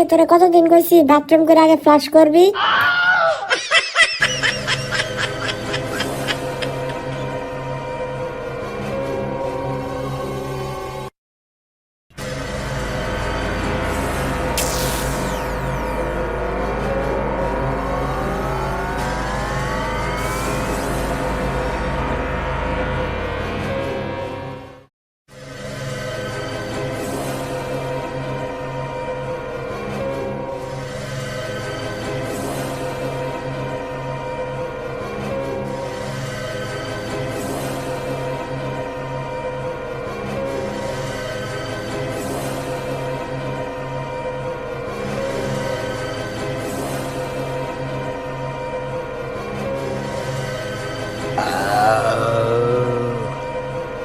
তোরে কতদিন কইছি বাথরুম করে আগে ফ্লাশ করবি।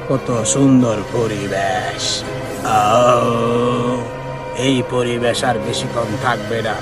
কত সুন্দর পরিবেশ। এই পরিবেশ আর বেশিক্ষণ থাকবে না।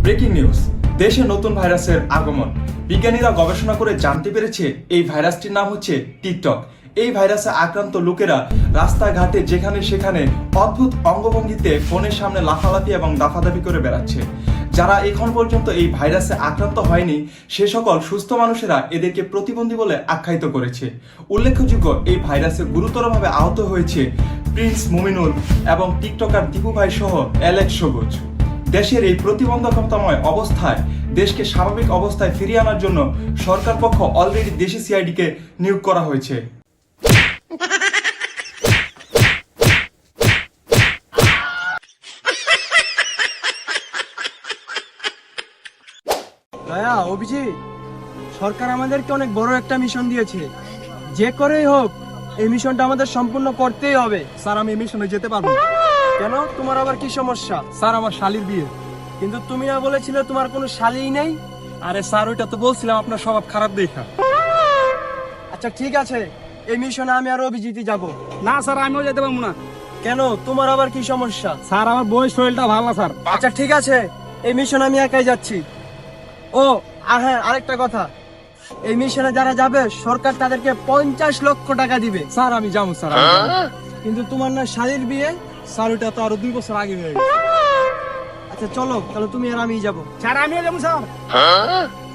ব্রেকিং নিউজ, দেশে নতুন ভাইরাসের আগমন। বিজ্ঞানীরা গবেষণা করে জানতে পেরেছে এই ভাইরাসটির নাম হচ্ছে টিকটক। এই ভাইরাসে আক্রান্ত লোকেরা রাস্তাঘাটে যেখানে সেখানে অদ্ভুত অঙ্গভঙ্গিতে ফোনের সামনে লাফালাফি এবং দাফাদাফি করে বেড়াচ্ছে। যারা এখন পর্যন্ত এই ভাইরাসে আক্রান্ত হয়নি সে সকল সুস্থ মানুষেরা এদেরকে প্রতিবন্ধী বলে আখ্যায়িত করেছে। উল্লেখযোগ্য, এই ভাইরাসে গুরুতরভাবে আহত হয়েছে প্রিন্স মুমিনুল এবং টিকটকার দীপু ভাই সহ অ্যালেক্স সবুজ। দেশের এই প্রতিবন্ধকতাময় অবস্থায় দেশকে স্বাভাবিক অবস্থায় ফিরিয়ে আনার জন্য সরকার পক্ষ অলরেডি দেশি সিআইডিকে নিয়োগ করা হয়েছে। দয়া, অভিজিৎ, সরকার আমাদেরকে অনেক বড় একটা মিশন দিয়েছে। যে করেই হোক এই মিশনটা আমাদের সম্পূর্ণ করতেই হবে। স্যার, আমি এই মিশনে যেতে পারবো না। কেন, তোমার আবার কি সমস্যা? স্যার, আমার শালির বিয়ে। কিন্তু তুমি না বলেছিলে তোমার কোনো শালীই নেই? আরে স্যার, ওইটা তো বলছিলাম আপনার স্বভাব খারাপ দেখা। আচ্ছা ঠিক আছে, এই মিশনে আমি আর অভিজিৎই যাব। না স্যার, আমিও যেতে পারবো না। কেন, তোমার আবার কি সমস্যা? স্যার, আমার বই শরীরটা ভালো না স্যার। আচ্ছা ঠিক আছে, এই মিশনে আমি একাই যাচ্ছি। ও আর হ্যাঁ, আরেকটা কথা, এই মিশনে যারা যাবে সরকার তাদেরকে 50 লক্ষ টাকা দিবে। স্যার, আমি যাবো স্যার। কিন্তু তোমার না শালীর বিয়ে? স্যার, ওইটা তো আরো 2 বছর আগে হয়ে গেছে। আচ্ছা চলো, তাহলে তুমি আর আমি যাবো। স্যার, আমিও যাবো স্যার।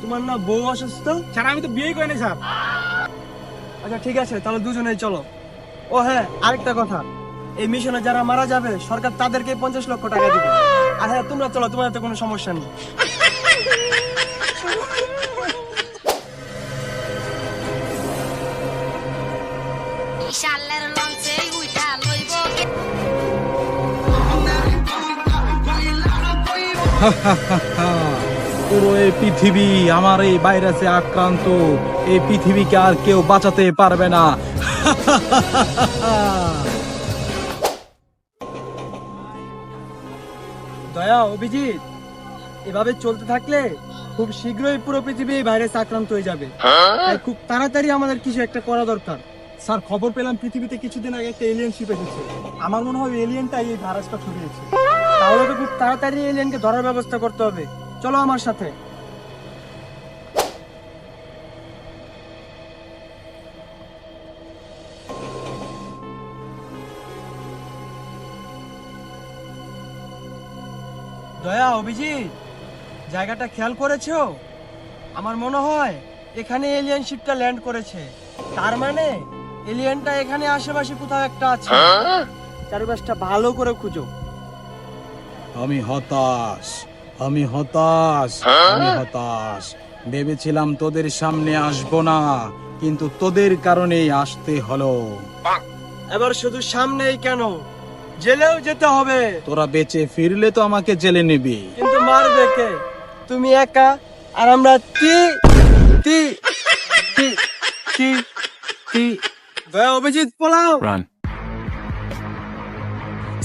তোমার না বউ অসুস্থ? স্যার, আমি তো বিয়ে করিনি স্যার। আচ্ছা ঠিক আছে, তাহলে দুজনেই চলো। ও হ্যাঁ, আরেকটা কথা, এই মিশনে যারা মারা যাবে সরকার তাদেরকে 50 লক্ষ টাকা দিবে। আর হ্যাঁ, তোমরা চলো, তোমাদের তো কোনো সমস্যা নেই। শালের লঞ্চে উইঠা লইব পুরো এই পৃথিবী আমার এই ভাইরাসে আক্রান্ত। এই পৃথিবীকে আর কেউ বাঁচাতে পারবে না। দয়া, অভিজিৎ, এভাবে চলতে থাকলে খুব শীঘ্রই পুরো পৃথিবী এই ভাইরাস আক্রান্ত হয়ে যাবে। তাই খুব তাড়াতাড়ি আমাদের কিছু একটা করা দরকার। স্যার, খবর পেলাম পৃথিবীতে কিছুদিন আগে একটা এলিয়েন শিপ এসেছে। আমার মনে হয় এলিয়েনটাই এই ভাইরাসটা ছড়িয়েছে। তাহলে তো খুব তাড়াতাড়ি এলিয়েনকে ধরার ব্যবস্থা করতে হবে। চলো আমার সাথে। দয়া, অভিজিৎ, জায়গাটা খেয়াল করেছো? আমার মনে হয় এখানে এলিয়েন শিপটা ল্যান্ড করেছে। তার মানে এলিয়েনটা এখানে আশেপাশে কোথাও একটা আছে। চারপাশটা ভালো করে খুঁজো। আমি হতাশ, আমি হতাশ, আমি হতাশ। ভেবেছিলাম তোদের সামনে আসবো না, কিন্তু তোদের কারণেই আসতে হলো। এবার শুধু সামনেই কেন, জেলেও যেতে হবে। তোরা বেঁচে ফিরলে তো আমাকে জেলে নিবি। কিন্তু মারবে কে? তুমি একা, আর আমরা তি তি তি তি তি। দয়া, অভিজিৎ, পলাও।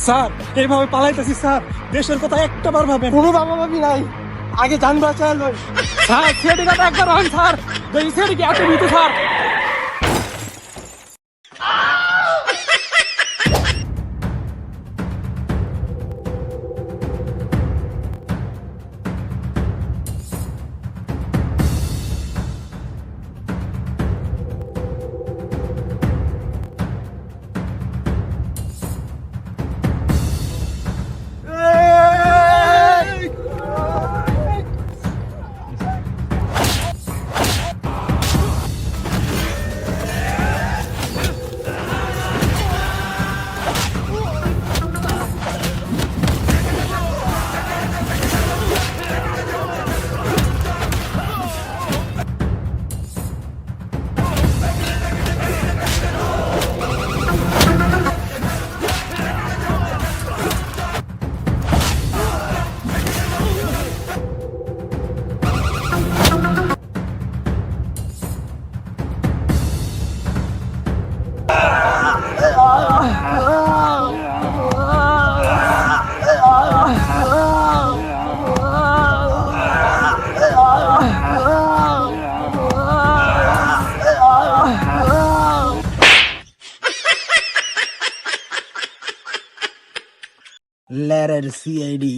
স্যার এইভাবে পালাইতেছি স্যার, দেশের কথা একটা বার ভাবেন। কোনো বাবা ভাবি নাই, আগে জান বাঁচায় লই। স্যার সেটি কথা একবার হন স্যার, দেখি সেটি কি এত ভীতু স্যার। লেরের সিআইডি।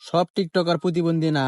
সব টিকটকার প্রতিবন্ধী না।